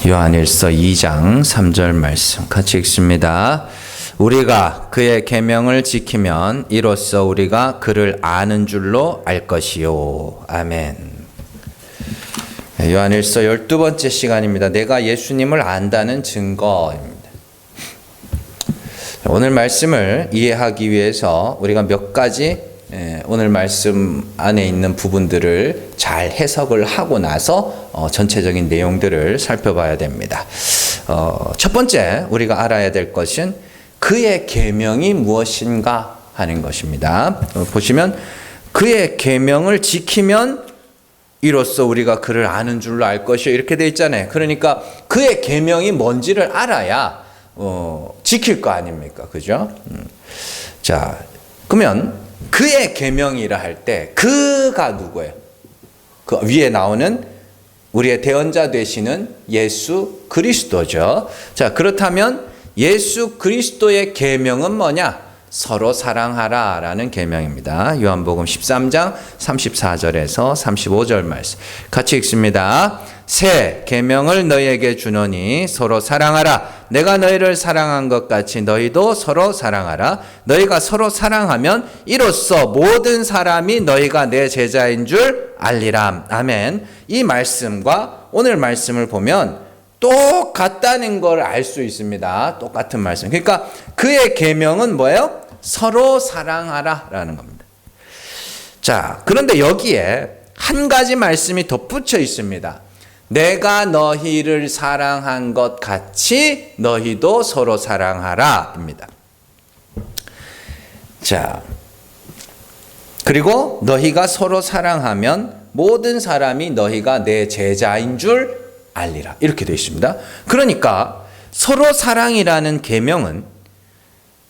요한일서 2장 3절 말씀 같이 읽습니다. 우리가 그의 계명을 지키면 이로써 우리가 그를 아는 줄로 알 것이요. 아멘. 요한일서 12번째 시간입니다. 내가 예수님을 안다는 증거입니다. 오늘 말씀을 이해하기 위해서 우리가 몇 가지 오늘 말씀 안에 있는 부분들을 잘 해석을 하고 나서 전체적인 내용들을 살펴봐야 됩니다. 첫 번째 우리가 알아야 될 것은 그의 계명이 무엇인가 하는 것입니다. 보시면 그의 계명을 지키면 이로써 우리가 그를 아는 줄로 알 것이요 이렇게 돼 있잖아요. 그러니까 그의 계명이 뭔지를 알아야 지킬 거 아닙니까? 그죠? 자, 그러면 그의 계명이라 할 때 그가 누구예요? 그 위에 나오는 우리의 대언자 되시는 예수 그리스도죠. 자, 그렇다면 예수 그리스도의 계명은 뭐냐? 서로 사랑하라 라는 계명입니다. 요한복음 13장 34절에서 35절 말씀 같이 읽습니다. 새 계명을 너희에게 주노니 서로 사랑하라. 내가 너희를 사랑한 것 같이 너희도 서로 사랑하라. 너희가 서로 사랑하면 이로써 모든 사람이 너희가 내 제자인 줄 알리라. 아멘. 이 말씀과 오늘 말씀을 보면 똑같다는 걸 알 수 있습니다. 똑같은 말씀. 그러니까 그의 계명은 뭐예요? 서로 사랑하라 라는 겁니다. 자, 그런데 여기에 한 가지 말씀이 덧붙여 있습니다. 내가 너희를 사랑한 것 같이 너희도 서로 사랑하라 입니다. 자, 그리고 너희가 서로 사랑하면 모든 사람이 너희가 내 제자인 줄 알리라 이렇게 되어 있습니다. 그러니까 서로 사랑이라는 계명은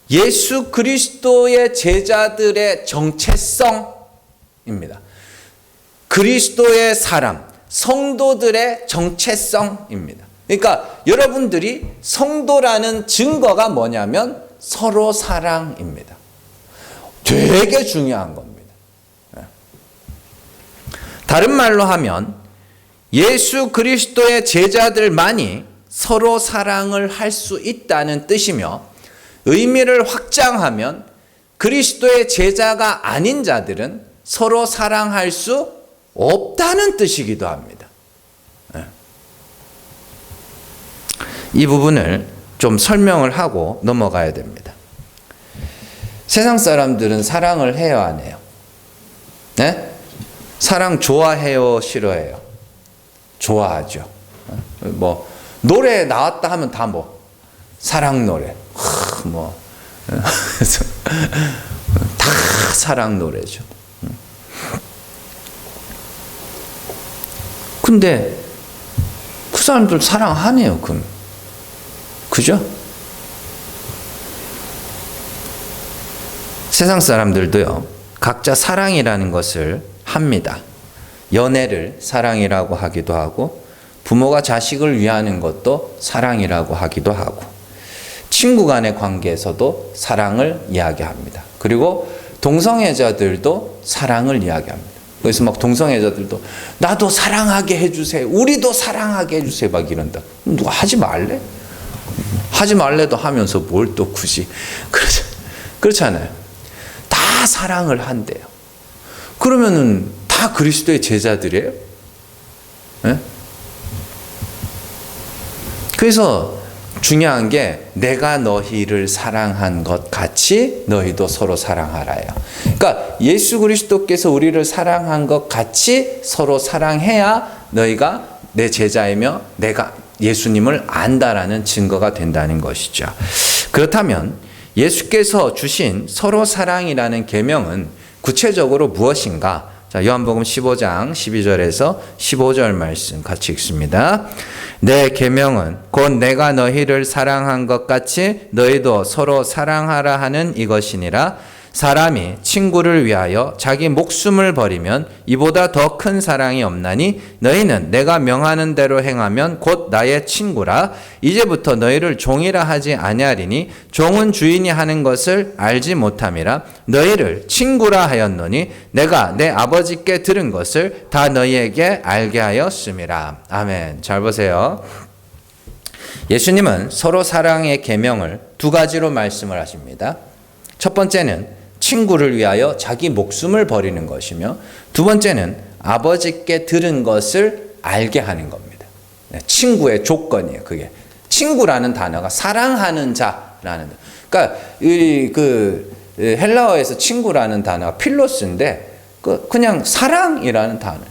예수 그리스도의 제자들의 정체성입니다. 그리스도의 사람, 성도들의 정체성입니다. 그러니까 여러분들이 성도라는 증거가 뭐냐면 서로 사랑입니다. 되게 중요한 겁니다. 다른 말로 하면 예수 그리스도의 제자들만이 서로 사랑을 할 수 있다는 뜻이며 의미를 확장하면 그리스도의 제자가 아닌 자들은 서로 사랑할 수 없다는 뜻이기도 합니다. 이 부분을 좀 설명을 하고 넘어가야 됩니다. 세상 사람들은 사랑을 해요, 안 해요? 네? 사랑 좋아해요, 싫어해요? 좋아하죠. 뭐 노래 나왔다 하면 다 뭐 사랑 노래, 뭐 다 사랑 노래죠. 근데 그 사람들 사랑하네요, 그럼. 그죠? 세상 사람들도요, 각자 사랑이라는 것을 합니다. 연애를 사랑이라고 하기도 하고, 부모가 자식을 위하는 것도 사랑이라고 하기도 하고, 친구 간의 관계에서도 사랑을 이야기합니다. 그리고 동성애자들도 사랑을 이야기합니다. 그래서 막 동성애자들도 나도 사랑하게 해주세요. 우리도 사랑하게 해주세요. 막 이런다. 누가 하지 말래? 하지 말래도 하면서 뭘 또 굳이. 그렇잖아요. 다 사랑을 한대요. 그러면은 다 그리스도의 제자들이에요? 네? 그래서 중요한 게 내가 너희를 사랑한 것 같이 너희도 서로 사랑하라요. 그러니까 예수 그리스도께서 우리를 사랑한 것 같이 서로 사랑해야 너희가 내 제자이며 내가 예수님을 안다라는 증거가 된다는 것이죠. 그렇다면 예수께서 주신 서로 사랑이라는 계명은 구체적으로 무엇인가? 자, 요한복음 15장 12절에서 15절 말씀 같이 읽습니다. 내 계명은 곧 내가 너희를 사랑한 것 같이 너희도 서로 사랑하라 하는 이것이니라. 사람이 친구를 위하여 자기 목숨을 버리면 이보다 더 큰 사랑이 없나니 너희는 내가 명하는 대로 행하면 곧 나의 친구라. 이제부터 너희를 종이라 하지 아니하리니 종은 주인이 하는 것을 알지 못함이라. 너희를 친구라 하였노니 내가 내 아버지께 들은 것을 다 너희에게 알게 하였음이라. 아멘. 잘 보세요. 예수님은 서로 사랑의 계명을 두 가지로 말씀을 하십니다. 첫 번째는 친구를 위하여 자기 목숨을 버리는 것이며, 두 번째는 아버지께 들은 것을 알게 하는 겁니다. 친구의 조건이에요. 그게 친구라는 단어가 사랑하는 자라는, 그러니까 헬라어에서 친구라는 단어가 필로스인데 그냥 사랑이라는 단어예요.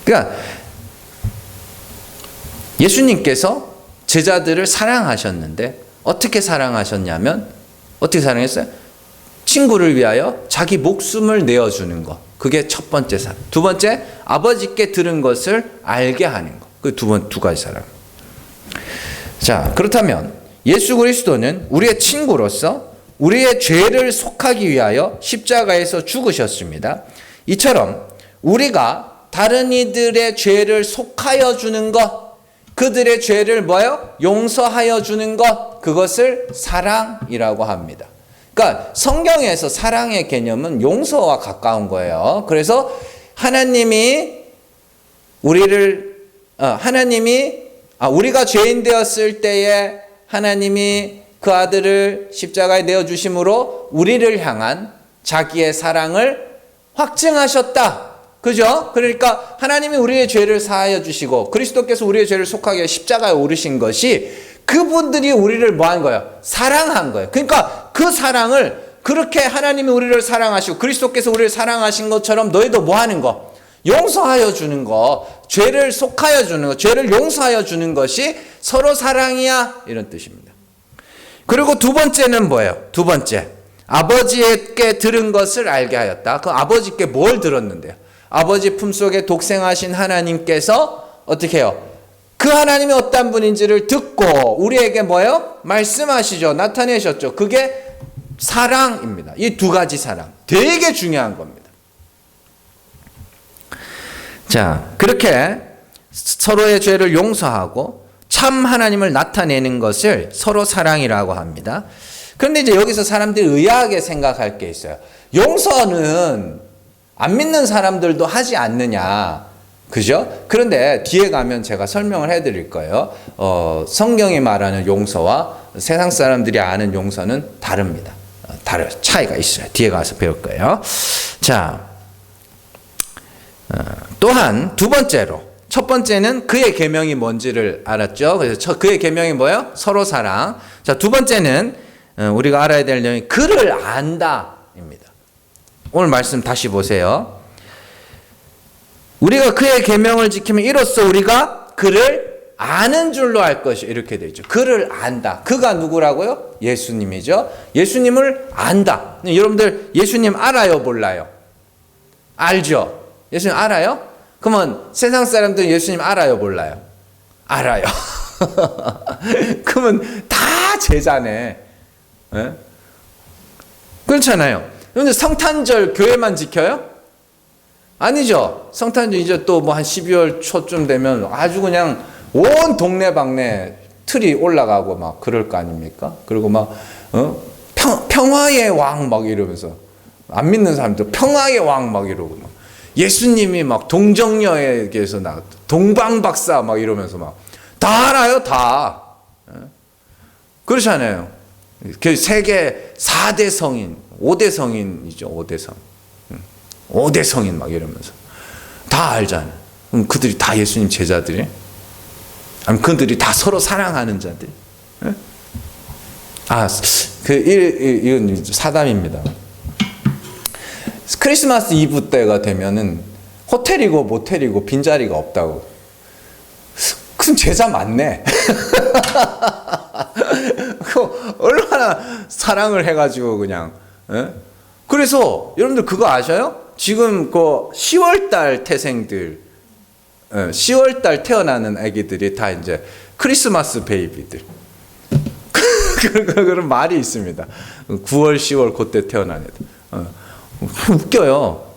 그러니까 예수님께서 제자들을 사랑하셨는데 어떻게 사랑하셨냐면, 어떻게 사랑했어요? 친구를 위하여 자기 목숨을 내어주는 것. 그게 첫 번째 사랑. 두 번째, 아버지께 들은 것을 알게 하는 것. 그 두 가지 사랑. 자, 그렇다면 예수 그리스도는 우리의 친구로서 우리의 죄를 속하기 위하여 십자가에서 죽으셨습니다. 이처럼 우리가 다른 이들의 죄를 속하여 주는 것, 그들의 죄를 뭐예요? 용서하여 주는 것, 그것을 사랑이라고 합니다. 그러니까 성경에서 사랑의 개념은 용서와 가까운 거예요. 그래서 하나님이 우리가 죄인 되었을 때에 하나님이 그 아들을 십자가에 내어주심으로 우리를 향한 자기의 사랑을 확증하셨다. 그죠? 그러니까 하나님이 우리의 죄를 사하여 주시고 그리스도께서 우리의 죄를 속하게 십자가에 오르신 것이 그분들이 우리를 뭐 한 거예요? 사랑한 거예요. 그러니까 그 사랑을, 그렇게 하나님이 우리를 사랑하시고 그리스도께서 우리를 사랑하신 것처럼 너희도 뭐 하는 거? 용서하여 주는 거, 죄를 속하여 주는 거, 죄를 용서하여 주는 것이 서로 사랑이야, 이런 뜻입니다. 그리고 두 번째는 뭐예요? 두 번째, 아버지께 들은 것을 알게 하였다. 그 아버지께 뭘 들었는데요? 아버지 품속에 독생하신 하나님께서 어떻게 해요? 그 하나님이 어떤 분인지를 듣고 우리에게 뭐예요? 말씀하시죠. 나타내셨죠. 그게 사랑입니다. 이 두 가지 사랑. 되게 중요한 겁니다. 자, 그렇게 서로의 죄를 용서하고 참 하나님을 나타내는 것을 서로 사랑이라고 합니다. 그런데 이제 여기서 사람들이 의아하게 생각할 게 있어요. 용서는 안 믿는 사람들도 하지 않느냐. 그죠? 그런데 뒤에 가면 제가 설명을 해드릴 거예요. 성경이 말하는 용서와 세상 사람들이 아는 용서는 다릅니다. 차이가 있어요. 뒤에 가서 배울 거예요. 자, 또한 두 번째로, 첫 번째는 그의 계명이 뭔지를 알았죠. 그래서 그의 계명이 뭐예요? 서로 사랑. 자, 두 번째는 우리가 알아야 될 내용이 그를 안다입니다. 오늘 말씀 다시 보세요. 우리가 그의 계명을 지키면 이로써 우리가 그를 아는 줄로 알 것이, 이렇게 되어 있죠. 그를 안다. 그가 누구라고요? 예수님이죠. 예수님을 안다. 여러분들 예수님 알아요, 몰라요? 알죠. 예수님 알아요? 그러면 세상 사람들은 예수님 알아요, 몰라요? 알아요. 그러면 다 제자네. 네? 그렇잖아요. 그런데 성탄절 교회만 지켜요? 아니죠. 성탄절 이제 또 뭐 한 12월 초쯤 되면 아주 그냥 온 동네방네 틀이 올라가고 막 그럴 거 아닙니까? 그리고 막 평화의 왕 막 이러면서, 안 믿는 사람들 평화의 왕 막 이러고, 막 예수님이 막 동정녀에게서 나 동방박사 막 이러면서 막 다 알아요, 다. 그렇잖아요. 세계 4대 성인, 5대 성인이죠, 5대 성. 5대 성인 막 이러면서 다 알잖아요. 그럼 그들이 다 예수님 제자들이? 아니면 그들이 다 서로 사랑하는 자들? 이건 사담입니다. 크리스마스 이브 때가 되면은 호텔이고 모텔이고 빈자리가 없다고. 그럼 제자 많네. 얼마나 사랑을 해가지고 그냥. 그래서 여러분들 그거 아셔요? 지금 그 10월달 태생들, 10월달 태어나는 아기들이 다 이제 크리스마스 베이비들. 그런 말이 있습니다. 9월, 10월 그때 태어난 애들. 웃겨요.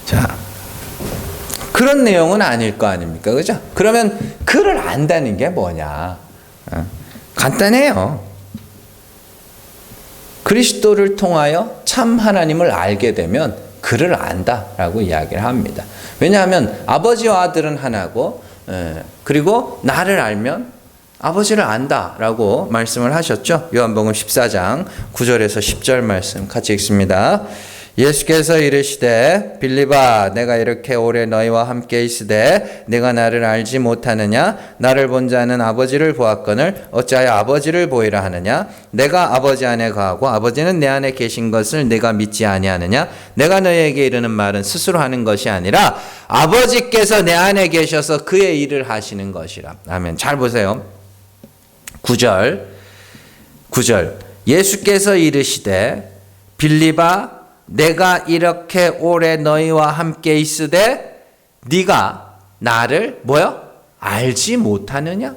자, 그런 내용은 아닐 거 아닙니까? 그죠? 그러면 그를 안다는 게 뭐냐? 간단해요. 그리스도를 통하여 참 하나님을 알게 되면 그를 안다라고 이야기를 합니다. 왜냐하면 아버지와 아들은 하나고 그리고 나를 알면 아버지를 안다라고 말씀을 하셨죠. 요한복음 14장 9절에서 10절 말씀 같이 읽습니다. 예수께서 이르시되 빌립아 내가 이렇게 오래 너희와 함께 있으되 내가 나를 알지 못하느냐? 나를 본 자는 아버지를 보았거늘 어찌하여 아버지를 보이라 하느냐? 내가 아버지 안에 거하고 아버지는 내 안에 계신 것을 내가 믿지 아니하느냐? 내가 너희에게 이르는 말은 스스로 하는 것이 아니라 아버지께서 내 안에 계셔서 그의 일을 하시는 것이라. 아멘. 잘 보세요. 9절 예수께서 이르시되 빌립아 내가 이렇게 오래 너희와 함께 있으되 네가 나를 뭐요? 알지 못하느냐?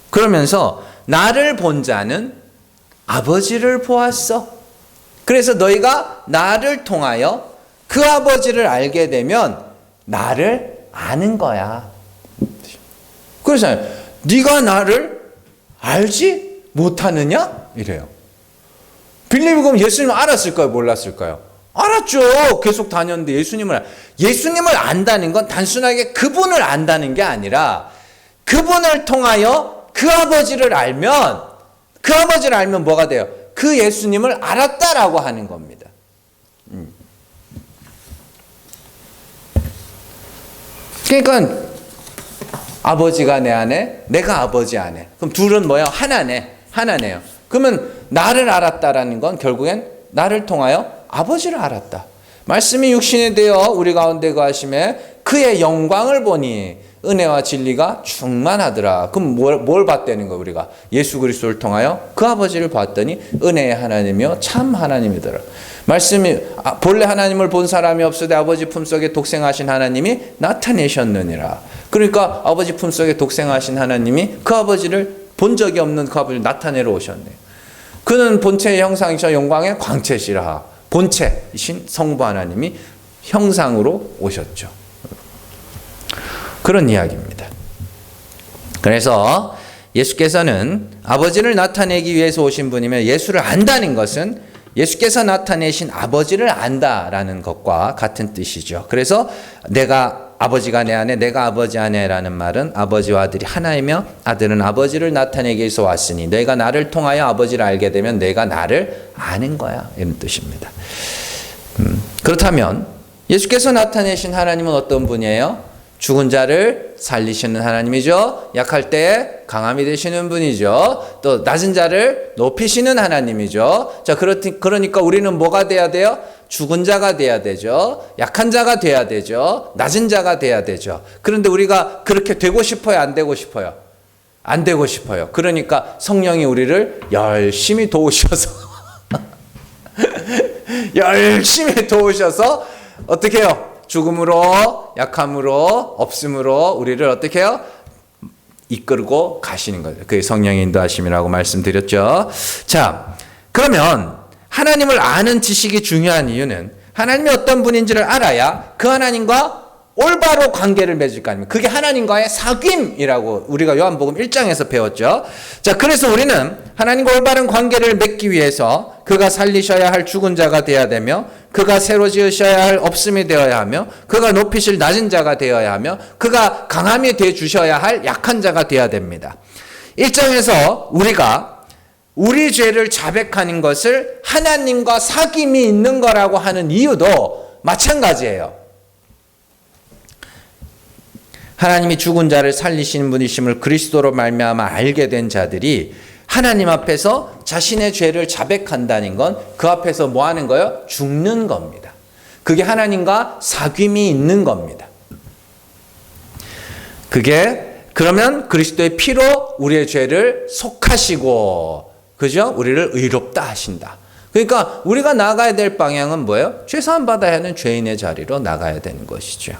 그러면서 나를 본 자는 아버지를 보았어. 그래서 너희가 나를 통하여 그 아버지를 알게 되면 나를 아는 거야. 그래서 네가 나를 알지 못하느냐? 이래요. 빌립이 그럼 예수님을 알았을까요? 몰랐을까요? 알았죠. 계속 다녔는데 예수님을 안다는 건 단순하게 그분을 안다는 게 아니라 그분을 통하여 그 아버지를 알면 뭐가 돼요? 그 예수님을 알았다라고 하는 겁니다. 그러니까 아버지가 내 안에, 내가 아버지 안에. 그럼 둘은 뭐예요? 하나네요. 그러면 나를 알았다라는 건 결국엔 나를 통하여 아버지를 알았다. 말씀이 육신이 되어 우리 가운데 거하심에 그의 영광을 보니 은혜와 진리가 충만하더라. 그럼 뭘 봤다는 거예요? 우리가 예수 그리스도를 통하여 그 아버지를 봤더니 은혜의 하나님이요 참 하나님이더라. 말씀이 본래 하나님을 본 사람이 없으되 아버지 품속에 독생하신 하나님이 나타내셨느니라. 그러니까 아버지 품속에 독생하신 하나님이 그 아버지를 본 적이 없는 그 아버지를 나타내러 오셨네요. 그는 본체의 형상이셔 영광의 광채시라. 본체이신 성부 하나님이 형상으로 오셨죠. 그런 이야기입니다. 그래서 예수께서는 아버지를 나타내기 위해서 오신 분이며 예수를 안다는 것은 예수께서 나타내신 아버지를 안다라는 것과 같은 뜻이죠. 그래서 내가 아버지가 내 안에 내가 아버지 안에라는 말은 아버지와 아들이 하나이며 아들은 아버지를 나타내기 위해서 왔으니 내가 나를 통하여 아버지를 알게 되면 내가 나를 아는 거야. 이런 뜻입니다. 그렇다면 예수께서 나타내신 하나님은 어떤 분이에요? 죽은 자를 살리시는 하나님이죠. 약할 때 강함이 되시는 분이죠. 또 낮은 자를 높이시는 하나님이죠. 자, 그러니까 우리는 뭐가 돼야 돼요? 죽은 자가 돼야 되죠. 약한 자가 돼야 되죠. 낮은 자가 돼야 되죠. 그런데 우리가 그렇게 되고 싶어요? 안 되고 싶어요? 안 되고 싶어요. 그러니까 성령이 우리를 열심히 도우셔서 어떻게 해요? 죽음으로, 약함으로, 없음으로 우리를 어떻게 해요? 이끌고 가시는 거죠. 그게 성령의 인도하심이라고 말씀드렸죠. 자, 그러면 하나님을 아는 지식이 중요한 이유는 하나님이 어떤 분인지를 알아야 그 하나님과 올바로 관계를 맺을 거 아닙니까? 그게 하나님과의 사귐이라고 우리가 요한복음 1장에서 배웠죠. 자, 그래서 우리는 하나님과 올바른 관계를 맺기 위해서 그가 살리셔야 할 죽은 자가 되어야 되며 그가 새로 지으셔야 할 없음이 되어야 하며 그가 높이실 낮은 자가 되어야 하며 그가 강함이 되어 주셔야 할 약한 자가 되어야 됩니다. 1장에서 우리가 우리 죄를 자백하는 것을 하나님과 사귐이 있는 거라고 하는 이유도 마찬가지예요. 하나님이 죽은 자를 살리시는 분이심을 그리스도로 말미암아 알게 된 자들이 하나님 앞에서 자신의 죄를 자백한다는 건 그 앞에서 뭐 하는 거예요? 죽는 겁니다. 그게 하나님과 사귐이 있는 겁니다. 그게 그러면 그리스도의 피로 우리의 죄를 속하시고 그죠? 우리를 의롭다 하신다. 그러니까 우리가 나가야 될 방향은 뭐예요? 죄사함 받아야 하는 죄인의 자리로 나가야 되는 것이죠.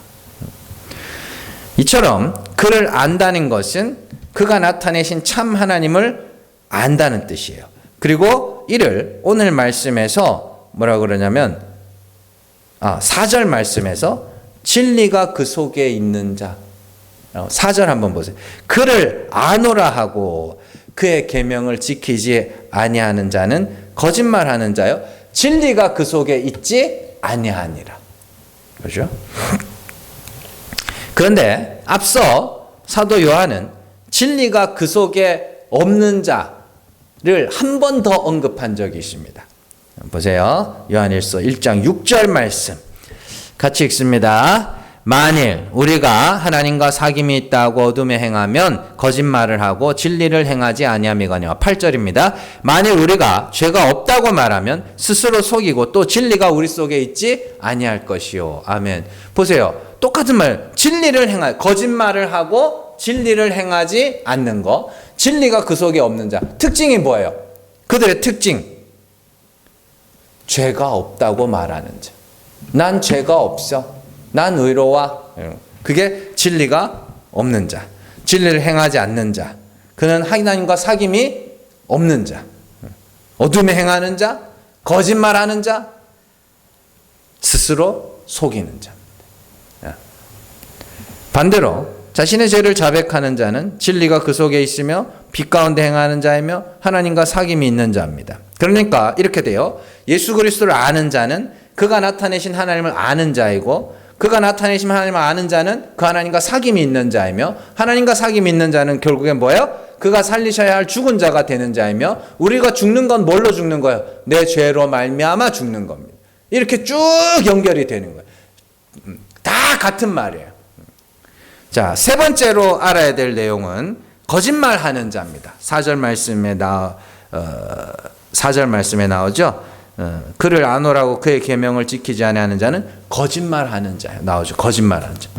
이처럼 그를 안다는 것은 그가 나타내신 참 하나님을 안다는 뜻이에요. 그리고 이를 오늘 말씀에서 뭐라 그러냐면 4절 말씀에서 진리가 그 속에 있는 자 4절 한번 보세요. 그를 아노라 하고 그의 계명을 지키지 아니하는 자는 거짓말하는 자요 진리가 그 속에 있지 아니하니라. 그렇죠? 그런데 앞서 사도 요한은 진리가 그 속에 없는 자를 한 번 더 언급한 적이 있습니다. 보세요. 요한일서 1장 6절 말씀 같이 읽습니다. 만일 우리가 하나님과 사귐이 있다고 어둠에 행하면 거짓말을 하고 진리를 행하지 아니함이거니와. 8절입니다. 만일 우리가 죄가 없다고 말하면 스스로 속이고 또 진리가 우리 속에 있지 아니할 것이요. 아멘. 보세요. 똑같은 말. 진리를 행하, 거짓말을 하고 진리를 행하지 않는 거. 진리가 그 속에 없는 자. 특징이 뭐예요? 그들의 특징. 죄가 없다고 말하는 자. 난 죄가 없어. 난 의로와. 그게 진리가 없는 자. 진리를 행하지 않는 자. 그는 하나님과 사귐이 없는 자. 어둠에 행하는 자. 거짓말하는 자. 스스로 속이는 자. 반대로 자신의 죄를 자백하는 자는 진리가 그 속에 있으며 빛 가운데 행하는 자이며 하나님과 사귐이 있는 자입니다. 그러니까 이렇게 돼요. 예수 그리스도를 아는 자는 그가 나타내신 하나님을 아는 자이고, 그가 나타내신 하나님을 아는 자는 그 하나님과 사귐이 있는 자이며, 하나님과 사귐이 있는 자는 결국엔 뭐예요? 그가 살리셔야 할 죽은 자가 되는 자이며, 우리가 죽는 건 뭘로 죽는 거예요? 내 죄로 말미암아 죽는 겁니다. 이렇게 쭉 연결이 되는 거예요. 다 같은 말이에요. 자, 세 번째로 알아야 될 내용은 거짓말하는 자입니다. 4절 말씀에 나오죠. 그를 아노라고 그의 계명을 지키지 아니하는 자는 거짓말하는 자 나오죠. 거짓말하는 자.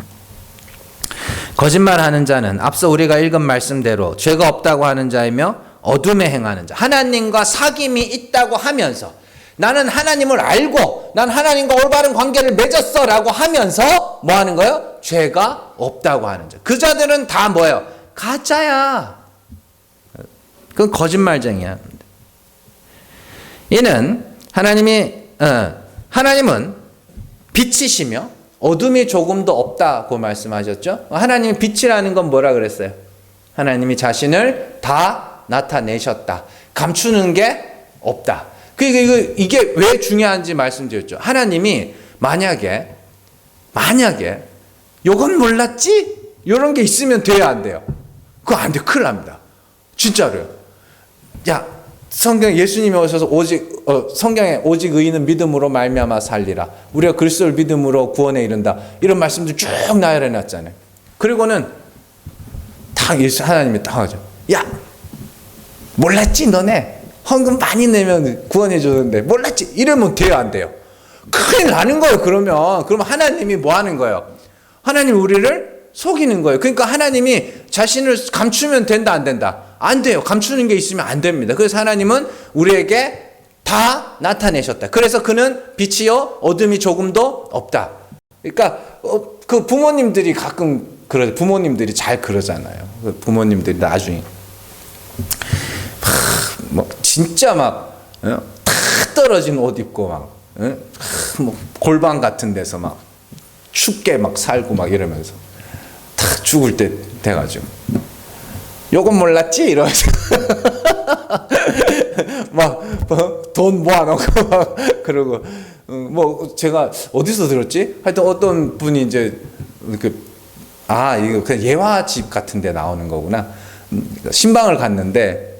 거짓말하는 자는 앞서 우리가 읽은 말씀대로 죄가 없다고 하는 자이며 어둠에 행하는 자. 하나님과 사귐이 있다고 하면서 나는 하나님을 알고 난 하나님과 올바른 관계를 맺었어 라고 하면서 뭐 하는 거예요? 죄가 없다고 하는 자. 그 자들은 다 뭐예요? 가짜야. 그건 거짓말쟁이야. 이는 하나님은 빛이시며 어둠이 조금도 없다고 말씀하셨죠. 하나님이 빛이라는 건 뭐라 그랬어요? 하나님이 자신을 다 나타내셨다. 감추는 게 없다. 이게 왜 중요한지 말씀드렸죠. 하나님이 만약에 요건 몰랐지? 요런 게 있으면 돼야 안 돼요. 그거 안 돼. 큰일 납니다. 진짜로요. 야, 성경 예수님이 오셔서 성경에 오직 의인은 믿음으로 말미암아 살리라. 우리가 그리스도를 믿음으로 구원에 이른다. 이런 말씀들 쭉 나열해 놨잖아요. 그리고는 하나님이 딱 하죠. 야, 몰랐지 너네? 헌금 많이 내면 구원해 주는데 몰랐지? 이러면 돼요, 안 돼요? 큰일 나는 거예요. 그러면 하나님이 뭐 하는 거예요? 하나님 우리를 속이는 거예요. 그러니까 하나님이 자신을 감추면 된다, 안 된다? 안 돼요. 감추는 게 있으면 안 됩니다. 그래서 하나님은 우리에게 다 나타내셨다. 그래서 그는 빛이요 어둠이 조금도 없다. 그러니까 그 부모님들이 가끔 부모님들이 잘 그러잖아요. 부모님들이 나중에 진짜 탁 떨어진 옷 입고 골방 같은 데서 춥게 사고 이러면서 탁 죽을 때 돼가지고 요건 몰랐지? 이러면서 돈 모아놓고 그러고 제가 어디서 들었지? 하여튼 어떤 분이 이제 이거 그냥 예화집 같은 데 나오는 거구나. 신방을 갔는데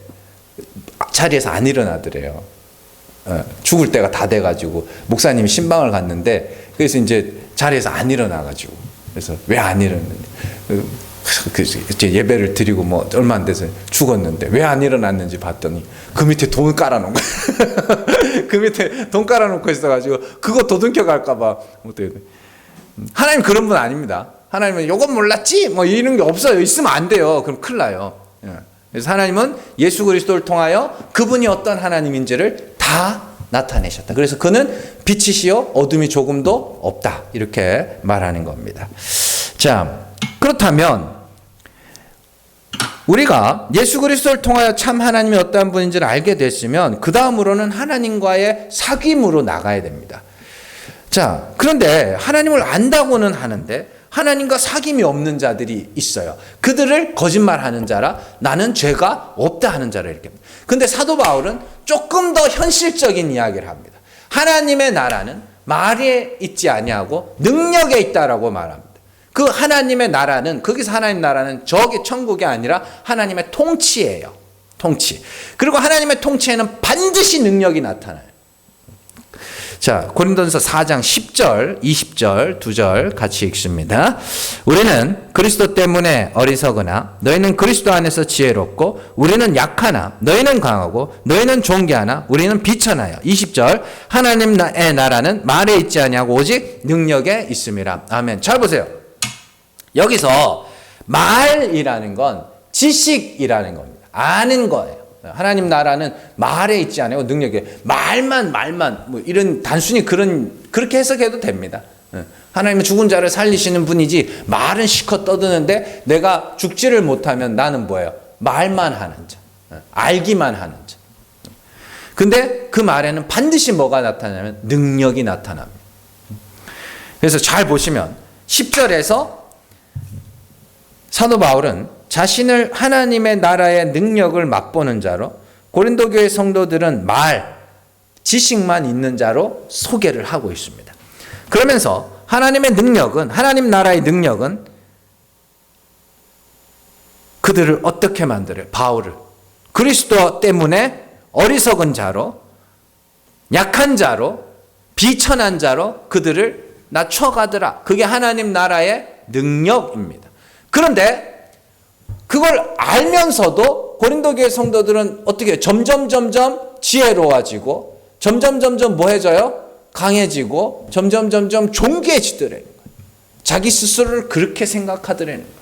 자리에서 안 일어나더래요. 죽을 때가 다 돼가지고 목사님이 신방을 갔는데 그래서 이제 자리에서 안 일어나가지고 그래서 왜 안 일어났는지 예배를 드리고 얼마 안 돼서 죽었는데 왜 안 일어났는지 봤더니 그 밑에 돈 깔아놓은 거야. 그 밑에 돈 깔아놓고 있어가지고 그거 도둑혀 갈까봐. 하나님 그런 분 아닙니다. 하나님은 요건 몰랐지? 이런 게 없어요. 있으면 안 돼요. 그럼 큰일 나요. 그래서 하나님은 예수 그리스도를 통하여 그분이 어떤 하나님인지를 다 나타내셨다. 그래서 그는 빛이시요 어둠이 조금도 없다. 이렇게 말하는 겁니다. 자, 그렇다면 우리가 예수 그리스도를 통하여 참 하나님이 어떠한 분인지를 알게 됐으면 그 다음으로는 하나님과의 사귐으로 나가야 됩니다. 자, 그런데 하나님을 안다고는 하는데 하나님과 사귐이 없는 자들이 있어요. 그들을 거짓말하는 자라 나는 죄가 없다 하는 자라 이렇게. 근데 사도 바울은 조금 더 현실적인 이야기를 합니다. 하나님의 나라는 말에 있지 아니하고 능력에 있다라고 말합니다. 그 하나님의 나라는, 거기서 하나님 나라는 저기 천국이 아니라 하나님의 통치예요. 통치. 그리고 하나님의 통치에는 반드시 능력이 나타나요. 자, 고린도전서 4장 10절, 20절, 2절 같이 읽습니다. 우리는 그리스도 때문에 어리석으나 너희는 그리스도 안에서 지혜롭고 우리는 약하나 너희는 강하고 너희는 존귀하나 우리는 비천하여. 20절, 하나님의 나라는 말에 있지 아니하고 오직 능력에 있음이라. 아멘. 잘 보세요. 여기서 말이라는 건 지식이라는 겁니다. 아는 거예요. 하나님 나라는 말에 있지 않아요. 능력에. 말만 뭐 이런 단순히 그렇게 해석해도 됩니다. 하나님은 죽은 자를 살리시는 분이지 말은 실컷 떠드는데 내가 죽지를 못하면 나는 뭐예요? 말만 하는 자. 알기만 하는 자. 근데 그 말에는 반드시 뭐가 나타나냐면 능력이 나타납니다. 그래서 잘 보시면 10절에서 사도 바울은 자신을 하나님의 나라의 능력을 맛보는 자로, 고린도 교회 성도들은 지식만 있는 자로 소개를 하고 있습니다. 그러면서 하나님의 능력은, 하나님 나라의 능력은 그들을 어떻게 만들어요? 바울을 그리스도 때문에 어리석은 자로, 약한 자로, 비천한 자로 그들을 낮춰가더라. 그게 하나님 나라의 능력입니다. 그런데 그걸 알면서도 고린도 교회 성도들은 어떻게 해요? 점점 지혜로워지고 점점 뭐해져요? 강해지고 점점 존귀해지더라는 거예요. 자기 스스로를 그렇게 생각하더라는 거예요.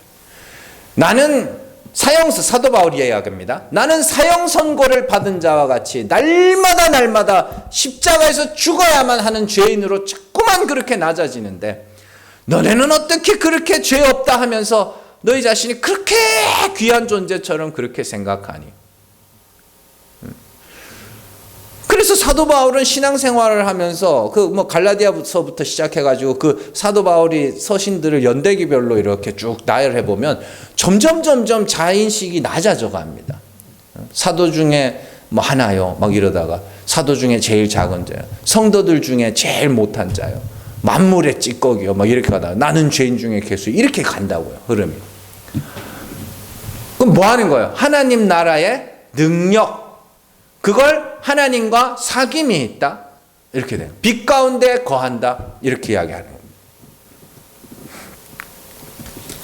나는 사도 바울이 이야기합니다. 나는 사형 선고를 받은 자와 같이 날마다 십자가에서 죽어야만 하는 죄인으로 자꾸만 그렇게 낮아지는데 너네는 어떻게 그렇게 죄 없다 하면서 너희 자신이 그렇게 귀한 존재처럼 그렇게 생각하니? 그래서 사도 바울은 신앙생활을 하면서 갈라디아서부터 시작해가지고 그 사도 바울이 서신들을 연대기별로 이렇게 쭉 나열해 보면 점점 자인식이 낮아져 갑니다. 사도 중에 하나요, 이러다가 사도 중에 제일 작은 자요, 성도들 중에 제일 못한 자요, 만물의 찌꺼기요, 이렇게 가다가 나는 죄인 중에 개수, 이렇게 간다고요, 흐름이. 그럼 뭐 하는 거예요? 하나님 나라의 능력, 그걸 하나님과 사귐이 있다, 이렇게 돼요. 빛 가운데 거한다, 이렇게 이야기하는 겁니다.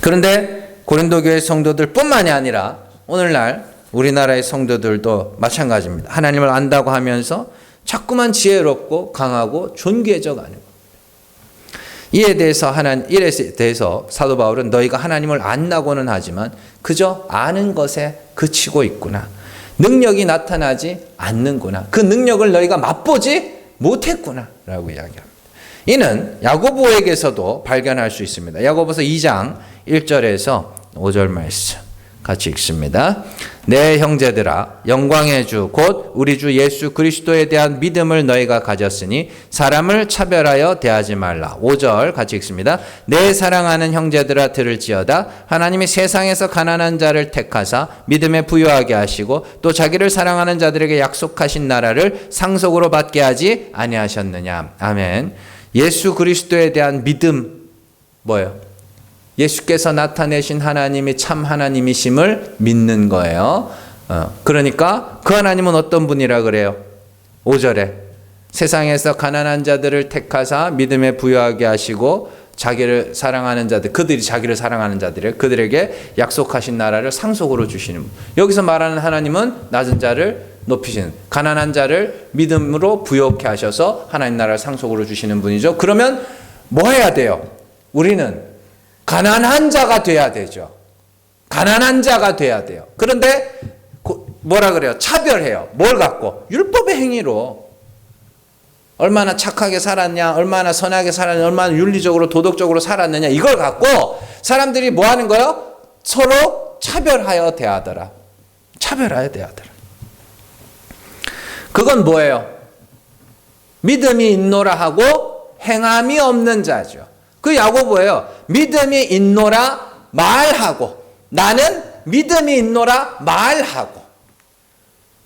그런데 고린도 교회 성도들 뿐만이 아니라 오늘날 우리나라의 성도들도 마찬가지입니다. 하나님을 안다고 하면서 자꾸만 지혜롭고 강하고 존귀해져 가는 겁니다. 이에 대해서 사도 바울은 너희가 하나님을 안다고는 하지만 그저 아는 것에 그치고 있구나. 능력이 나타나지 않는구나. 그 능력을 너희가 맛보지 못했구나 라고 이야기합니다. 이는 야고보에게서도 발견할 수 있습니다. 야고보서 2장 1절에서 5절 말씀 같이 읽습니다. 내 형제들아, 영광의 주 곧 우리 주 예수 그리스도에 대한 믿음을 너희가 가졌으니 사람을 차별하여 대하지 말라. 5절 같이 읽습니다. 내 사랑하는 형제들아 들을지어다. 하나님이 세상에서 가난한 자를 택하사 믿음에 부유하게 하시고 또 자기를 사랑하는 자들에게 약속하신 나라를 상속으로 받게 하지 아니하셨느냐. 아멘. 예수 그리스도에 대한 믿음 뭐예요? 예수께서 나타내신 하나님이 참 하나님이심을 믿는 거예요. 그러니까 그 하나님은 어떤 분이라 그래요? 5절에 세상에서 가난한 자들을 택하사 믿음에 부유하게 하시고 자기를 사랑하는 자들, 그들이 자기를 사랑하는 자들을 그들에게 약속하신 나라를 상속으로 주시는 분. 여기서 말하는 하나님은 낮은 자를 높이시는, 가난한 자를 믿음으로 부유하게 하셔서 하나님 나라를 상속으로 주시는 분이죠. 그러면 뭐 해야 돼요? 우리는 가난한 자가 돼야 되죠. 가난한 자가 돼야 돼요. 그런데 뭐라 그래요? 차별해요. 뭘 갖고? 율법의 행위로. 얼마나 착하게 살았냐, 얼마나 선하게 살았냐, 얼마나 윤리적으로 도덕적으로 살았느냐, 이걸 갖고 사람들이 뭐 하는 거예요? 서로 차별하여 대하더라. 차별하여 대하더라. 그건 뭐예요? 믿음이 있노라 하고 행함이 없는 자죠. 그 야고보예요. 믿음이 있노라 말하고, 나는 믿음이 있노라 말하고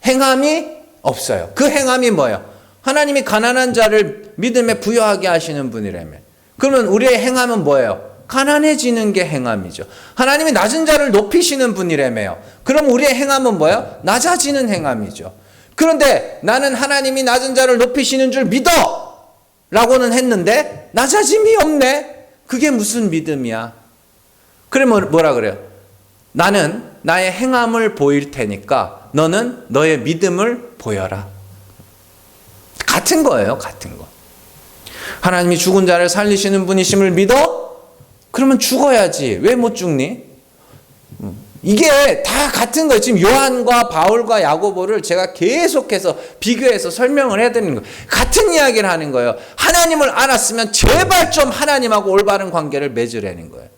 행함이 없어요. 그 행함이 뭐예요? 하나님이 가난한 자를 믿음에 부여하게 하시는 분이라며. 그러면 우리의 행함은 뭐예요? 가난해지는 게 행함이죠. 하나님이 낮은 자를 높이시는 분이라며요. 그럼 우리의 행함은 뭐예요? 낮아지는 행함이죠. 그런데 나는 하나님이 낮은 자를 높이시는 줄 믿어! 라고는 했는데 낮아짐이 없네? 그게 무슨 믿음이야? 그러면 뭐라 그래요? 나는 나의 행함을 보일 테니까 너는 너의 믿음을 보여라. 같은 거예요. 같은 거. 하나님이 죽은 자를 살리시는 분이심을 믿어? 그러면 죽어야지. 왜 못 죽니? 이게 다 같은 거예요. 지금 요한과 바울과 야고보를 제가 계속해서 비교해서 설명을 해드리는 거예요. 같은 이야기를 하는 거예요. 하나님을 알았으면 제발 좀 하나님하고 올바른 관계를 맺으라는 거예요.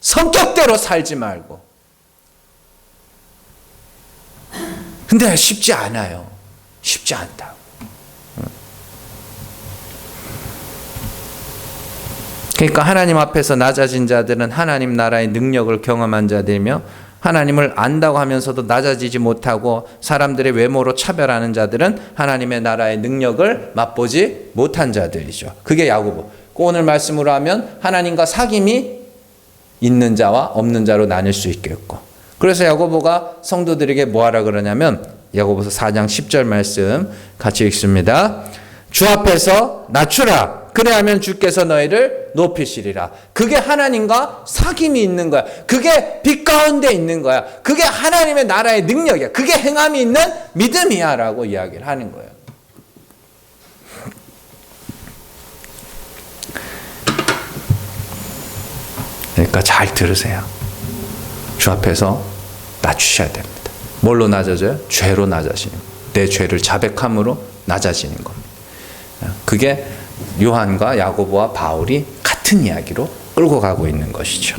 성격대로 살지 말고. 근데 쉽지 않아요. 쉽지 않다. 그러니까 하나님 앞에서 낮아진 자들은 하나님 나라의 능력을 경험한 자들이며 하나님을 안다고 하면서도 낮아지지 못하고 사람들의 외모로 차별하는 자들은 하나님의 나라의 능력을 맛보지 못한 자들이죠. 그게 야고보. 오늘 말씀으로 하면 하나님과 사귐이 있는 자와 없는 자로 나뉠 수 있겠고. 그래서 야고보가 성도들에게 뭐하라 그러냐면 야고보서 4장 10절 말씀 같이 읽습니다. 주 앞에서 낮추라. 그래야면 주께서 너희를 높이시리라. 그게 하나님과 사귐이 있는 거야. 그게 빛 가운데 있는 거야. 그게 하나님의 나라의 능력이야. 그게 행함이 있는 믿음이야 라고 이야기를 하는 거예요. 그러니까 잘 들으세요. 주 앞에서 낮추셔야 됩니다. 뭘로 낮아져요? 죄로 낮아지는 거예요. 내 죄를 자백함으로 낮아지는 겁니다. 그게 요한과 야고보와 바울이 같은 이야기로 끌고 가고 있는 것이죠.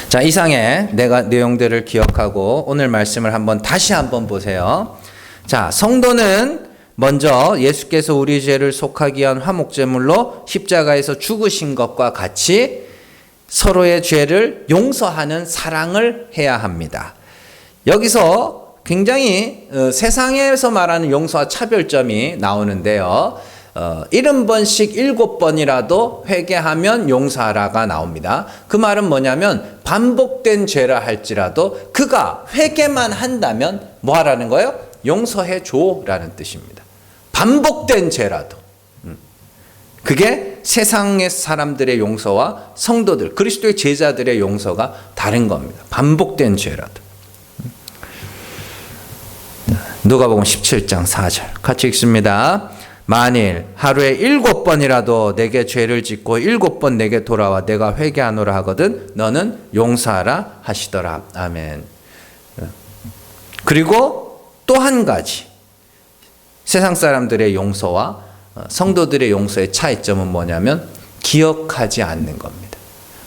자, 이상의 내용들을 기억하고 오늘 말씀을 다시 한번 보세요. 자, 성도는 먼저 예수께서 우리 죄를 속하기 위한 화목제물로 십자가에서 죽으신 것과 같이 서로의 죄를 용서하는 사랑을 해야 합니다. 여기서 굉장히 세상에서 말하는 용서와 차별점이 나오는데요. 70번씩 7번이라도 회개하면 용서하라가 나옵니다. 그 말은 뭐냐면 반복된 죄라 할지라도 그가 회개만 한다면 뭐 하라는 거예요? 용서해 줘라는 뜻입니다. 반복된 죄라도. 그게 세상의 사람들의 용서와 성도들, 그리스도의 제자들의 용서가 다른 겁니다. 반복된 죄라도. 누가복음 17장 4절 같이 읽습니다. 만일 하루에 7번이라도 내게 죄를 짓고 7번 내게 돌아와 내가 회개하노라 하거든 너는 용서하라 하시더라. 아멘. 그리고 또 한 가지 세상 사람들의 용서와 성도들의 용서의 차이점은 뭐냐면 기억하지 않는 겁니다.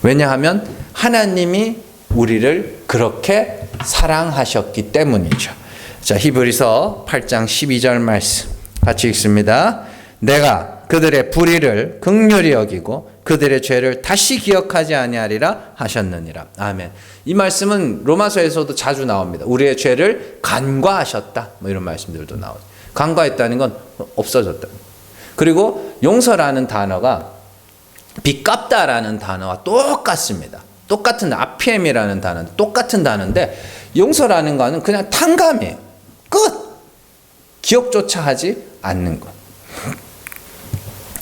왜냐하면 하나님이 우리를 그렇게 사랑하셨기 때문이죠. 자, 히브리서 8장 12절 말씀 같이 읽습니다. 내가 그들의 불의를 긍휼히 여기고 그들의 죄를 다시 기억하지 아니하리라 하셨느니라. 아멘. 이 말씀은 로마서에서도 자주 나옵니다. 우리의 죄를 간과하셨다. 뭐 이런 말씀들도 나오죠. 간과했다는 건 없어졌다. 그리고 용서라는 단어가 빚갚다라는 단어와 똑같습니다. 똑같은 아피엠이라는 단어, 똑같은 단어인데 용서라는 거는 그냥 탕감이에요. 끝. 기억조차 하지 않는 것.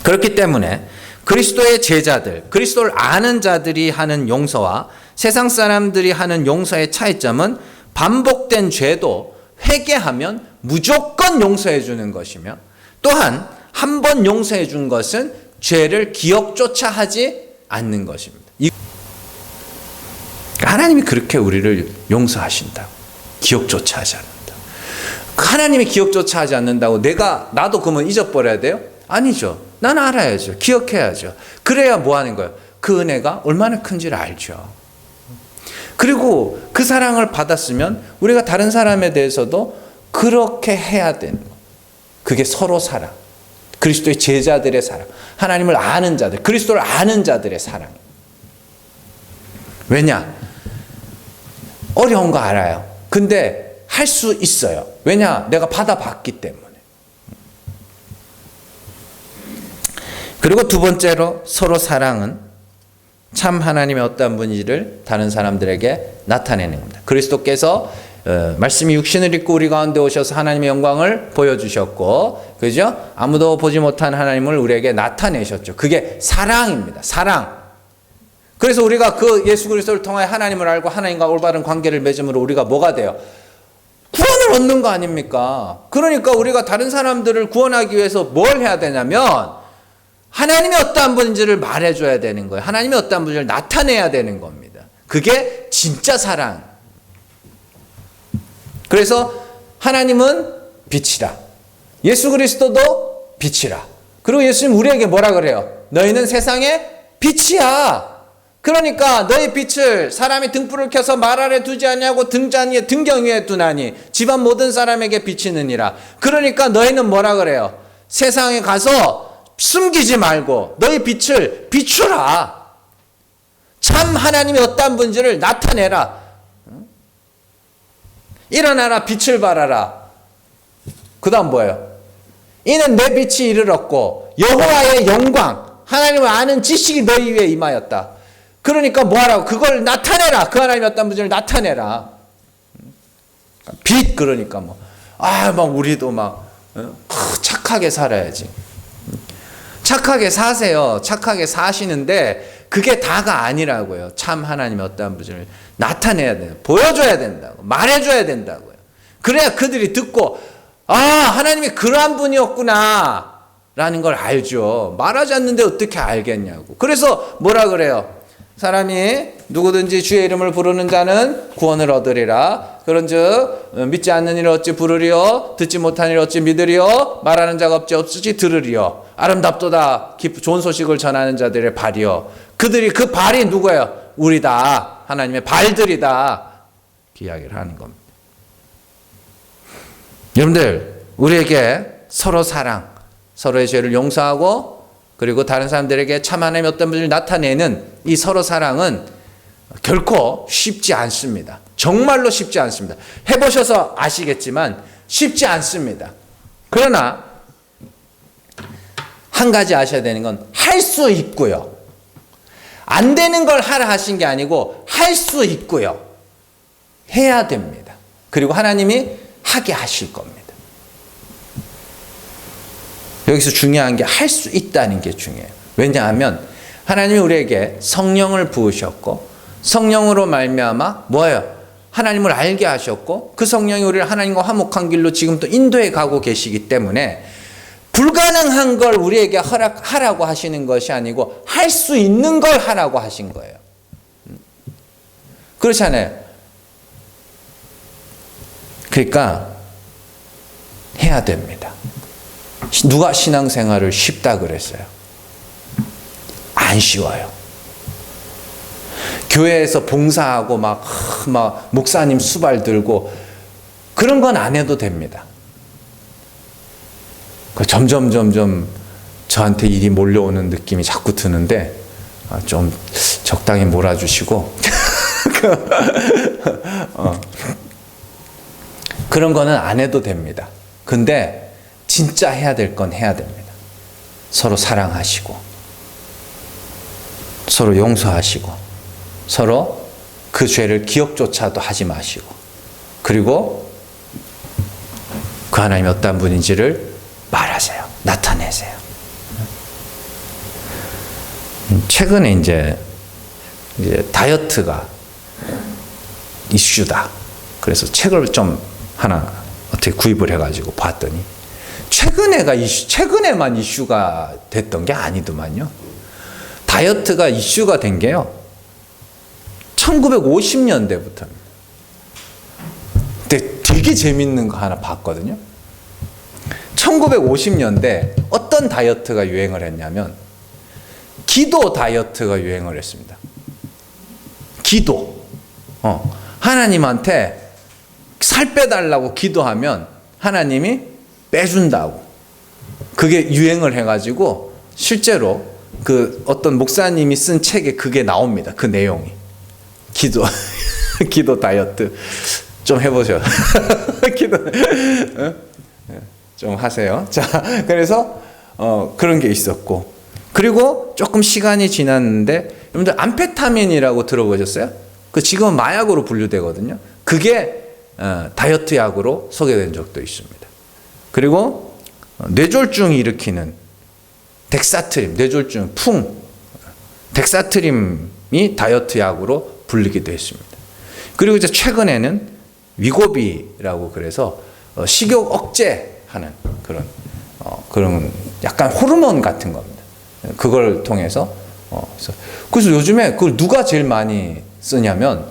그렇기 때문에 그리스도의 제자들, 그리스도를 아는 자들이 하는 용서와 세상 사람들이 하는 용서의 차이점은 반복된 죄도 회개하면 무조건 용서해 주는 것이며 또한 한 번 용서해 준 것은 죄를 기억조차 하지 않는 것입니다. 하나님이 그렇게 우리를 용서하신다. 기억조차 하지 않는다. 하나님이 기억조차 하지 않는다고 나도 그러면 잊어버려야 돼요? 아니죠. 난 알아야죠. 기억해야죠. 그래야 뭐 하는 거예요? 그 은혜가 얼마나 큰지를 알죠. 그리고 그 사랑을 받았으면 우리가 다른 사람에 대해서도 그렇게 해야 되는 거예요. 그게 서로 사랑. 그리스도의 제자들의 사랑. 하나님을 아는 자들, 그리스도를 아는 자들의 사랑. 왜냐? 어려운 거 알아요. 근데 할 수 있어요. 왜냐? 내가 받아봤기 때문에. 그리고 두 번째로 서로 사랑은 참 하나님의 어떠한 분인지를 다른 사람들에게 나타내는 겁니다. 그리스도께서 말씀이 육신을 입고 우리 가운데 오셔서 하나님의 영광을 보여주셨고, 그죠? 아무도 보지 못한 하나님을 우리에게 나타내셨죠. 그게 사랑입니다. 사랑. 그래서 우리가 그 예수 그리스도를 통하여 하나님을 알고 하나님과 올바른 관계를 맺음으로 우리가 뭐가 돼요? 구원을 얻는 거 아닙니까? 그러니까 우리가 다른 사람들을 구원하기 위해서 뭘 해야 되냐면 하나님이 어떠한 분인지를 말해줘야 되는 거예요. 하나님이 어떠한 분인지를 나타내야 되는 겁니다. 그게 진짜 사랑. 그래서 하나님은 빛이라. 예수 그리스도도 빛이라. 그리고 예수님 우리에게 뭐라 그래요? 너희는 세상의 빛이야. 그러니까 너희 빛을 사람이 등불을 켜서 말 아래 두지 아니하고 등경 위에 두나니 집안 모든 사람에게 비치느니라. 그러니까 너희는 뭐라 그래요? 세상에 가서 숨기지 말고 너희 빛을 비추라. 참 하나님이 어떠한 분인지를 나타내라. 일어나라, 빛을 발하라. 그 다음 뭐예요? 이는 내 빛이 이르렀고 여호와의 영광, 하나님을 아는 지식이 너희 위에 임하였다. 그러니까 뭐하라고? 그걸 나타내라. 그 하나님이 어떤 분인지를 나타내라. 빛. 그러니까 막 우리도 착하게 살아야지. 착하게 사세요. 착하게 사시는데 그게 다가 아니라고요. 참 하나님이 어떤 분인지를 나타내야 돼요. 보여줘야 된다고. 말해줘야 된다고요. 그래야 그들이 듣고 하나님이 그러한 분이었구나 라는 걸 알죠. 말하지 않는데 어떻게 알겠냐고. 그래서 뭐라 그래요? 사람이 누구든지 주의 이름을 부르는 자는 구원을 얻으리라. 그런즉 믿지 않는 이를 어찌 부르리요? 듣지 못한 이를 어찌 믿으리요? 말하는 자가 어찌 들으리요? 아름답도다. 좋은 소식을 전하는 자들의 발이요. 그들이 그 발이 누구예요? 우리다. 하나님의 발들이다. 그 이야기를 하는 겁니다. 여러분들, 우리에게 서로 사랑, 서로의 죄를 용서하고 그리고 다른 사람들에게 참 하나님의 어떤 분을 나타내는 이 서로 사랑은 결코 쉽지 않습니다. 정말로 쉽지 않습니다. 해보셔서 아시겠지만 쉽지 않습니다. 그러나 한 가지 아셔야 되는 건 할 수 있고요. 안 되는 걸 하라 하신 게 아니고 할 수 있고요. 해야 됩니다. 그리고 하나님이 하게 하실 겁니다. 여기서 중요한 게 할 수 있다는 게 중요해요. 왜냐하면 하나님이 우리에게 성령을 부으셨고 성령으로 말미암아 뭐예요? 하나님을 알게 하셨고 그 성령이 우리를 하나님과 화목한 길로 지금 또 인도해 가고 계시기 때문에 불가능한 걸 우리에게 하라고 하시는 것이 아니고 할 수 있는 걸 하라고 하신 거예요. 그렇잖아요. 그러니까 해야 됩니다. 누가 신앙생활을 쉽다 그랬어요? 안 쉬워요. 교회에서 봉사하고 막 목사님 수발 들고 그런 건 안 해도 됩니다. 점점 저한테 일이 몰려오는 느낌이 자꾸 드는데 좀 적당히 몰아주시고 그런 거는 안 해도 됩니다. 근데 진짜 해야 될 건 해야 됩니다. 서로 사랑하시고 서로 용서하시고 서로 그 죄를 기억조차도 하지 마시고 그리고 그 하나님이 어떤 분인지를 말하세요. 나타내세요. 최근에 이제 다이어트가 이슈다. 그래서 책을 좀 하나 어떻게 구입을 해가지고 봤더니 최근에만 이슈가 됐던 게 아니더만요. 다이어트가 이슈가 된 게요. 1950년대부터입니다. 근데 되게 재밌는 거 하나 봤거든요. 1950년대 어떤 다이어트가 유행을 했냐면 기도 다이어트가 유행을 했습니다. 기도. 하나님한테 살 빼달라고 기도하면 하나님이 빼준다고. 그게 유행을 해가지고 실제로 그 어떤 목사님이 쓴 책에 그게 나옵니다. 그 내용이. 기도 다이어트 좀 해보셔. 기도 좀 하세요. 자, 그래서 그런 게 있었고 그리고 조금 시간이 지났는데 여러분들 암페타민이라고 들어보셨어요? 그 지금은 마약으로 분류되거든요. 그게 다이어트 약으로 소개된 적도 있습니다. 그리고 뇌졸중을 일으키는 덱사트림, 뇌졸중, 덱사트림이 다이어트 약으로 불리기도 했습니다. 그리고 이제 최근에는 위고비라고 그래서 식욕 억제하는 그런 약간 호르몬 같은 겁니다. 그걸 통해서 그래서 요즘에 그걸 누가 제일 많이 쓰냐면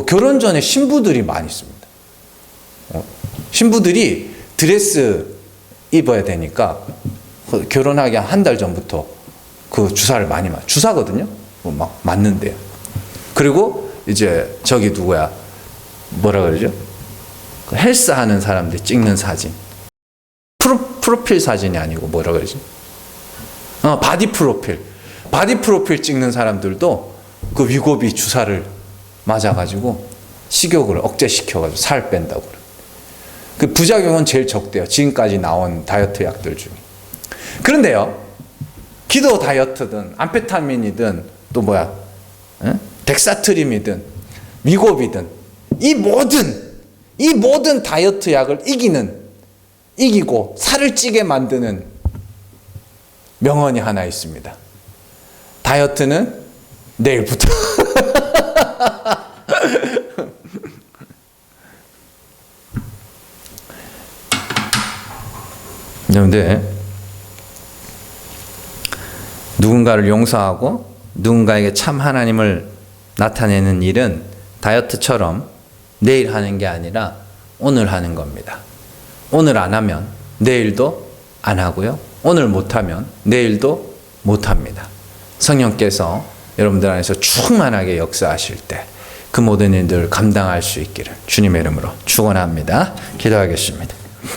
결혼 전에 신부들이 많이 씁니다. 신부들이 드레스 입어야 되니까 결혼하기 한 달 전부터 그 주사를 많이 주사거든요. 막 맞는데요. 그리고 이제 저기 누구야? 뭐라 그러죠? 헬스 하는 사람들 찍는 사진. 프로필 사진이 아니고 뭐라 그러지? 바디 프로필. 바디 프로필 찍는 사람들도 그 위고비 주사를 맞아가지고 식욕을 억제시켜가지고 살 뺀다고 그래요. 그 부작용은 제일 적대요. 지금까지 나온 다이어트 약들 중에. 그런데요, 기도 다이어트든 암페타민이든 또 뭐야, 덱사트림이든 위고비든 이 모든 다이어트 약을 이기고 살을 찌게 만드는 명언이 하나 있습니다. 다이어트는 내일부터. 그런데 누군가를 용서하고 누군가에게 참 하나님을 나타내는 일은 다이어트처럼 내일 하는 게 아니라 오늘 하는 겁니다. 오늘 안 하면 내일도 안 하고요. 오늘 못하면 내일도 못합니다. 성령께서 여러분들 안에서 충만하게 역사하실 때 그 모든 일들을 감당할 수 있기를 주님의 이름으로 축원합니다. 기도하겠습니다.